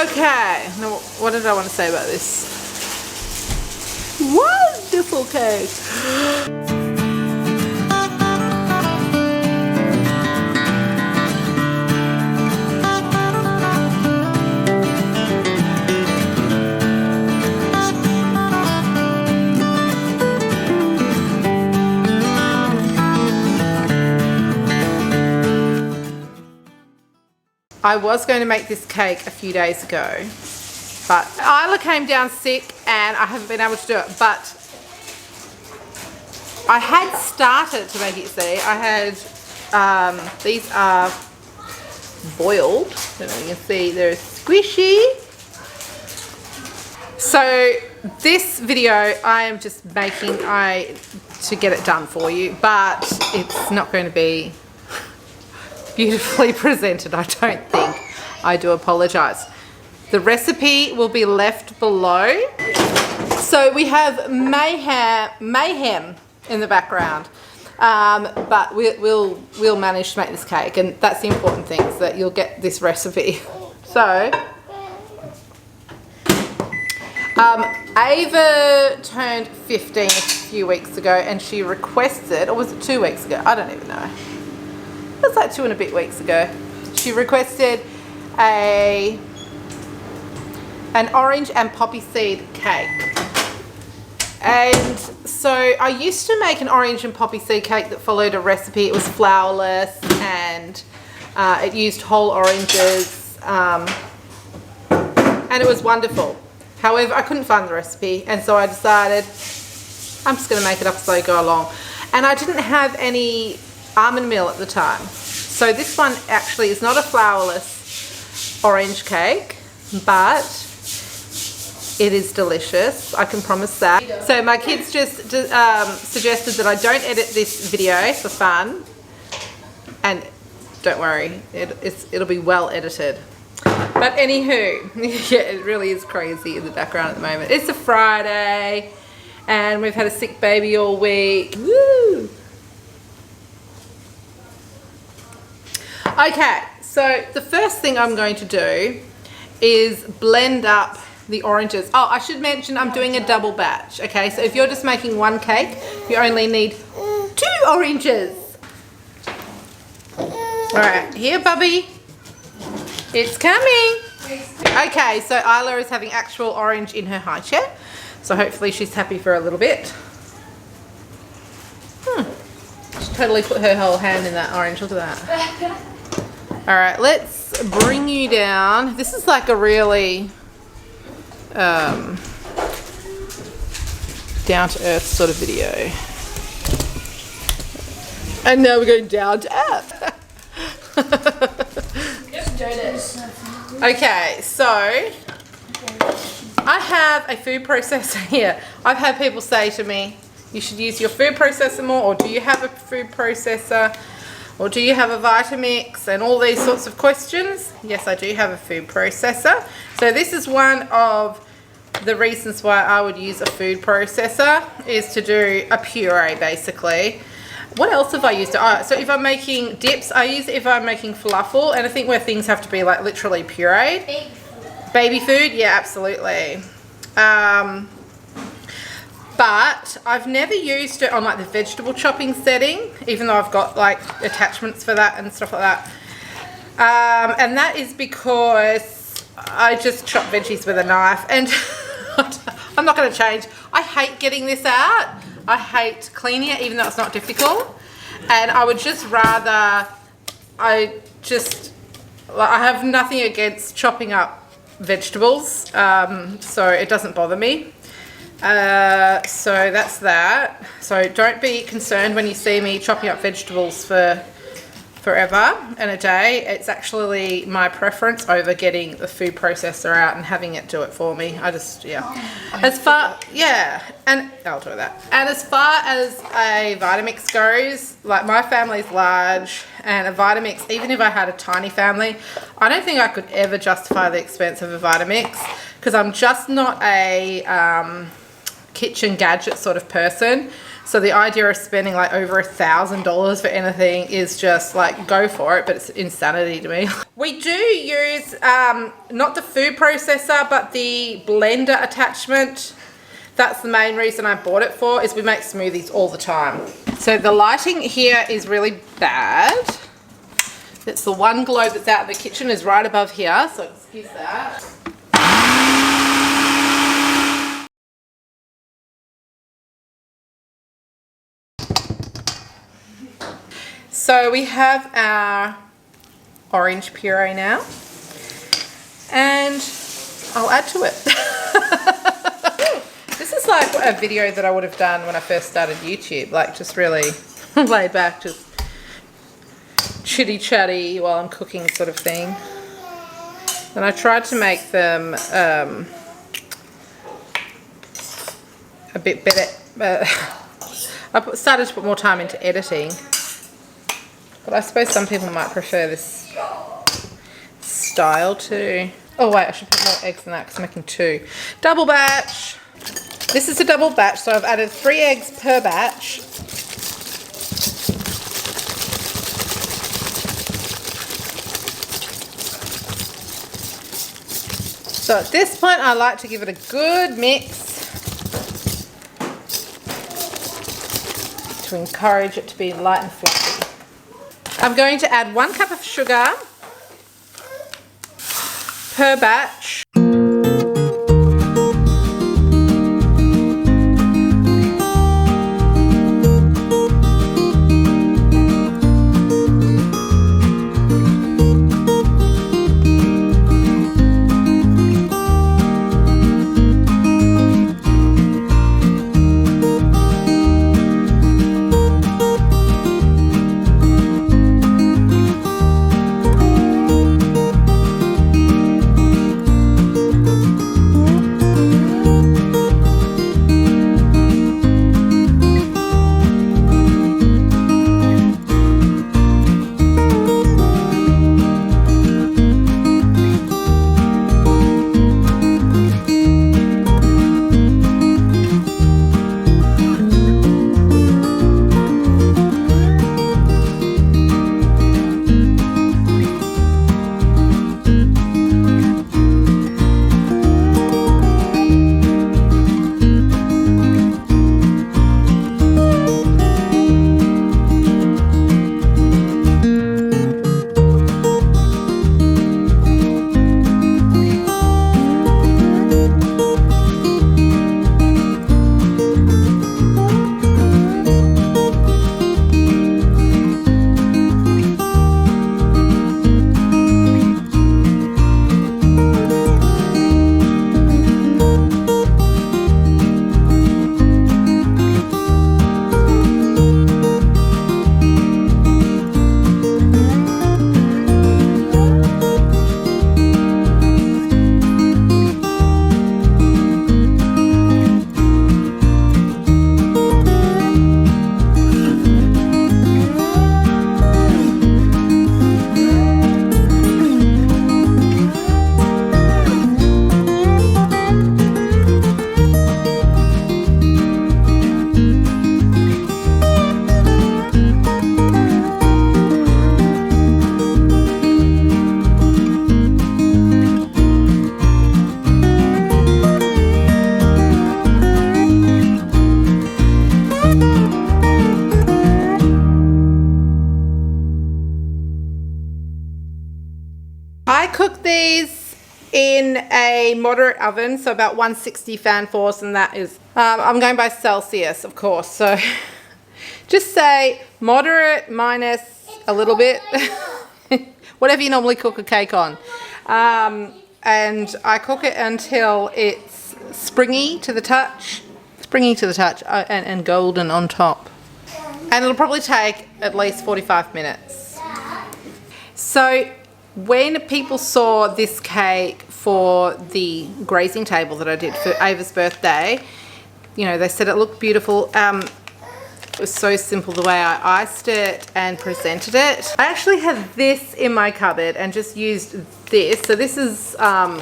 Okay, now what did I want to say about this? Wonderful cake. I was going to make this cake a few days ago, but Isla came down sick and I haven't been able to do it, but I had started to make it. See, I had, these are boiled, I don't know if you can see, they're squishy. So this video I am just making to get it done for you, but it's not going to be beautifully presented, I don't think. I do apologize. The recipe will be left below. So we have mayhem in the background, but we'll manage to make this cake, and that's the important thing, is that you'll get this recipe. So Ava turned 15 a few weeks ago, and she requested, or was it 2 weeks ago? I don't even know. It was like 2 and a bit weeks ago. She requested an orange and poppy seed cake. And so I used to make an orange and poppy seed cake that followed a recipe. It was flourless, and it used whole oranges, and it was wonderful. However, I couldn't find the recipe, and so I decided I'm just going to make it up as I go along. And I didn't have any almond meal at the time. So this one actually is not a flourless orange cake, but it is delicious, I can promise that. So my kids just suggested that I don't edit this video for fun, and don't worry, it'll be well edited. But anywho, yeah, it really is crazy in the background at the moment. It's a Friday and we've had a sick baby all week. Woo! Okay, so the first thing I'm going to do is blend up the oranges. Oh, I should mention I'm doing a double batch. Okay, so if you're just making one cake, you only need 2 oranges. All right, here, Bubby. It's coming. Okay, so Isla is having actual orange in her high chair, so hopefully she's happy for a little bit. She totally put her whole hand in that orange. Look at that. All right, let's bring you down. This is like a really down to earth sort of video. And now we're going down to earth. Okay, so I have a food processor here. I've had people say to me, you should use your food processor more, or do you have a food processor, or do you have a Vitamix, and all these sorts of questions. Yes, I do have a food processor. So this is one of the reasons why I would use a food processor, is to do a puree basically. What else have I used? So if I'm making dips, I use it if I'm making falafel, and I think where things have to be like literally pureed. Baby food, yeah, absolutely. But I've never used it on like the vegetable chopping setting, even though I've got like attachments for that and stuff like that. And that is because I just chop veggies with a knife, and I'm not going to change. I hate getting this out. I hate cleaning it, even though it's not difficult. And I would just rather, I have nothing against chopping up vegetables, so it doesn't bother me. So that's that. So don't be concerned when you see me chopping up vegetables for forever and a day. It's actually my preference over getting the food processor out and having it do it for me. I just, yeah. And I'll do that. And as far as a Vitamix goes, like my family's large, and a Vitamix, even if I had a tiny family, I don't think I could ever justify the expense of a Vitamix, because I'm just not a kitchen gadget sort of person. So the idea of spending like over $1,000 for anything is just like, go for it, but it's insanity to me. We do use not the food processor, but the blender attachment. That's the main reason I bought it for, is we make smoothies all the time. So the lighting here is really bad. It's the one globe that's out in the kitchen is right above here, so excuse that. So we have our orange puree now, and I'll add to it. This is like a video that I would have done when I first started YouTube, like just really laid back, just chitty chatty while I'm cooking sort of thing. And I tried to make them a bit better. I started to put more time into editing, but I suppose some people might prefer this style too. Oh wait, I should put more eggs in that because I'm making 2. Double batch. This is a double batch, so I've added 3 eggs per batch. So at this point, I like to give it a good mix to encourage it to be light and fluffy. I'm going to add 1 cup of sugar per batch. I cook these in a moderate oven, so about 160 fan force, and that is, I'm going by Celsius, of course, so just say moderate minus a little bit, whatever you normally cook a cake on. And I cook it until it's springy to the touch, and golden on top. And it'll probably take at least 45 minutes. So when people saw this cake for the grazing table that I did for Ava's birthday, you know, they said it looked beautiful. It was so simple the way I iced it and presented it. I actually have this in my cupboard and just used this. So this is an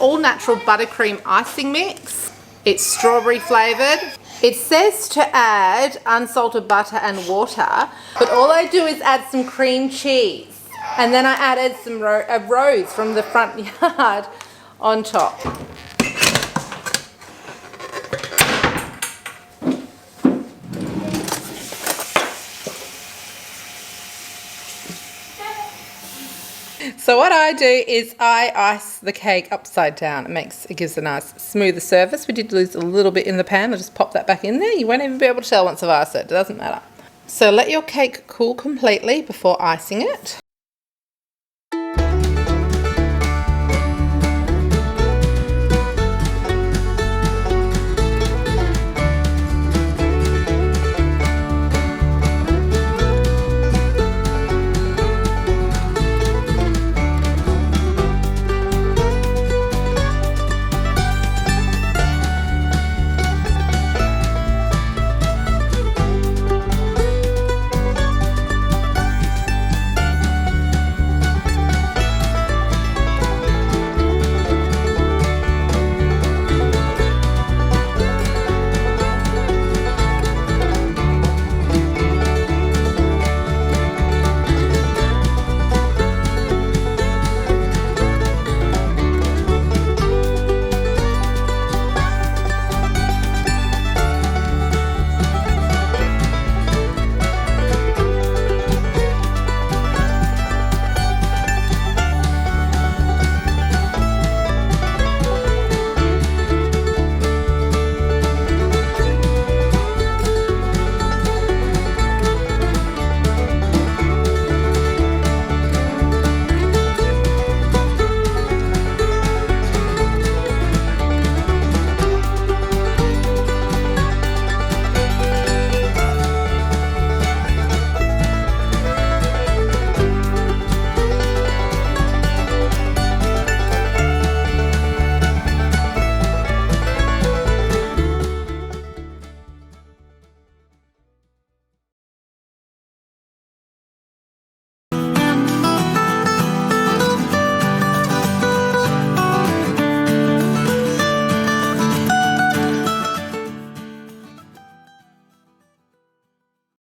all-natural buttercream icing mix. It's strawberry flavoured. It says to add unsalted butter and water, but all I do is add some cream cheese. And then I added some a rose from the front yard on top. So what I do is I ice the cake upside down. It gives a nice smoother surface. We did lose a little bit in the pan. I'll just pop that back in there. You won't even be able to tell once I've iced it. It doesn't matter. So let your cake cool completely before icing it.